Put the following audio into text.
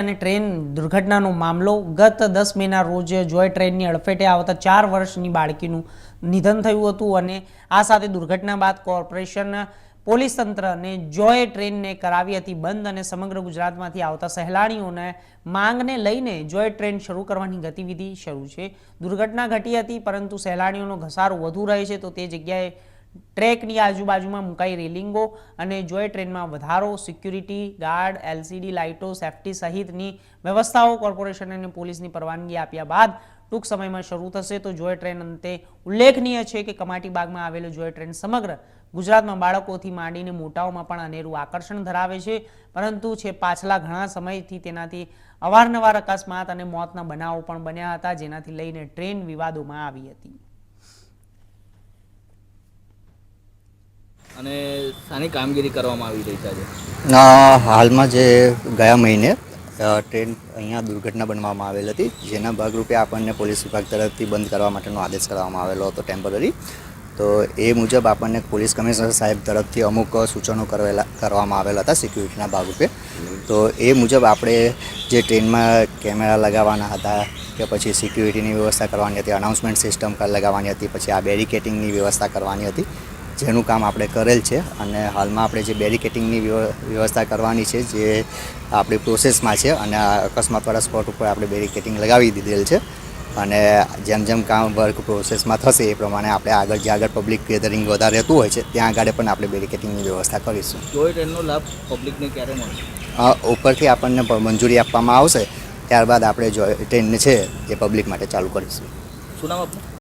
અને ટ્રેન દુર્ઘટનાનો મામલો ગત 10 મેના રોજ જોય ટ્રેનની અડફેટે આવતા 4 વર્ષની બાળકીનું નિધન થયું હતું અને આ સાથે દુર્ઘટના બાદ કોર્પોરેશન પોલીસ તંત્ર અને જોય ટ્રેનને કરાવી હતી બંધ અને સમગ્ર ગુજરાતમાંથી આવતા સહેલાણીઓને માંગને લઈને જોય ટ્રેન શરૂ કરવાની ગતિવિધિ શરૂ છે। દુર્ઘટના ઘટી હતી પરંતુ સહેલાણીઓનો ઘસારો વધુ રહે છે તો તે જગ્યાએ ટ્રેકની આજુબાજુમાં મુકાઈ રેલિંગો અને જોય ટ્રેનમાં વધારો, સિક્યુરિટી ગાર્ડ, એલસીડી લાઇટો, સેફટી સહિતની વ્યવસ્થાઓ કોર્પોરેશન અને પોલીસની પરવાનગી આપ્યા બાદ ટૂંક સમયમાં શરૂ થશે। તો જોય ટ્રેન અંતે ઉલ્લેખનીય છે કે કમાટી બાગમાં આવેલો જોય ટ્રેન સમગ્ર ગુજરાતમાં બાળકોથી માંડીને મોટાઓમાં પણ અનેરું આકર્ષણ ધરાવે છે, પરંતુ પાછલા ઘણા સમયથી તેનાથી અવારનવાર અકસ્માત અને મોતના બનાવો પણ બન્યા હતા, જેનાથી લઈને ટ્રેન વિવાદોમાં આવી હતી। અને શાની કામગીરી કરવામાં આવી રહી છે? હાલમાં જે ગયા મહિને ટ્રેન અહીંયા દુર્ઘટના બનવામાં આવેલ હતી, જેના ભાગરૂપે આપણને પોલીસ વિભાગ તરફથી બંધ કરવા માટેનો આદેશ કરવામાં આવેલો હતો ટેમ્પરરી। તો એ મુજબ આપણને પોલીસ કમિશનર સાહેબ તરફથી અમુક સૂચનો કરવામાં આવેલા હતા સિક્યુરિટીના ભાગરૂપે। તો એ મુજબ આપણે જે ટ્રેનમાં કેમેરા લગાવવાના હતા કે પછી સિક્યુરિટીની વ્યવસ્થા કરવાની હતી, અનાઉન્સમેન્ટ સિસ્ટમ લગાવવાની હતી, પછી આ બેરિકેટિંગની વ્યવસ્થા કરવાની હતી, જેનું કામ આપણે કરેલ છે। અને હાલમાં આપણે જે બેરિકેટિંગની વ્યવસ્થા કરવાની છે જે આપણી પ્રોસેસમાં છે અને અકસ્માતવાળા સ્પોટ ઉપર આપણે બેરિકેટિંગ લગાવી દીધેલ છે અને જેમ જેમ કામ વર્ક પ્રોસેસમાં થશે એ પ્રમાણે આપણે આગળ જે આગળ પબ્લિક ગેધરિંગ વધારે રહેતું હોય છે ત્યાં આગળ પણ આપણે બેરિકેટિંગની વ્યવસ્થા કરીશું। જોય ટ્રેનનો લાભ પબ્લિકને ક્યારે મળશે? ઉપરથી આપણને મંજૂરી આપવામાં આવશે, ત્યારબાદ આપણે જોય ટ્રેન છે એ પબ્લિક માટે ચાલુ કરીશું। શું નામ આપનું?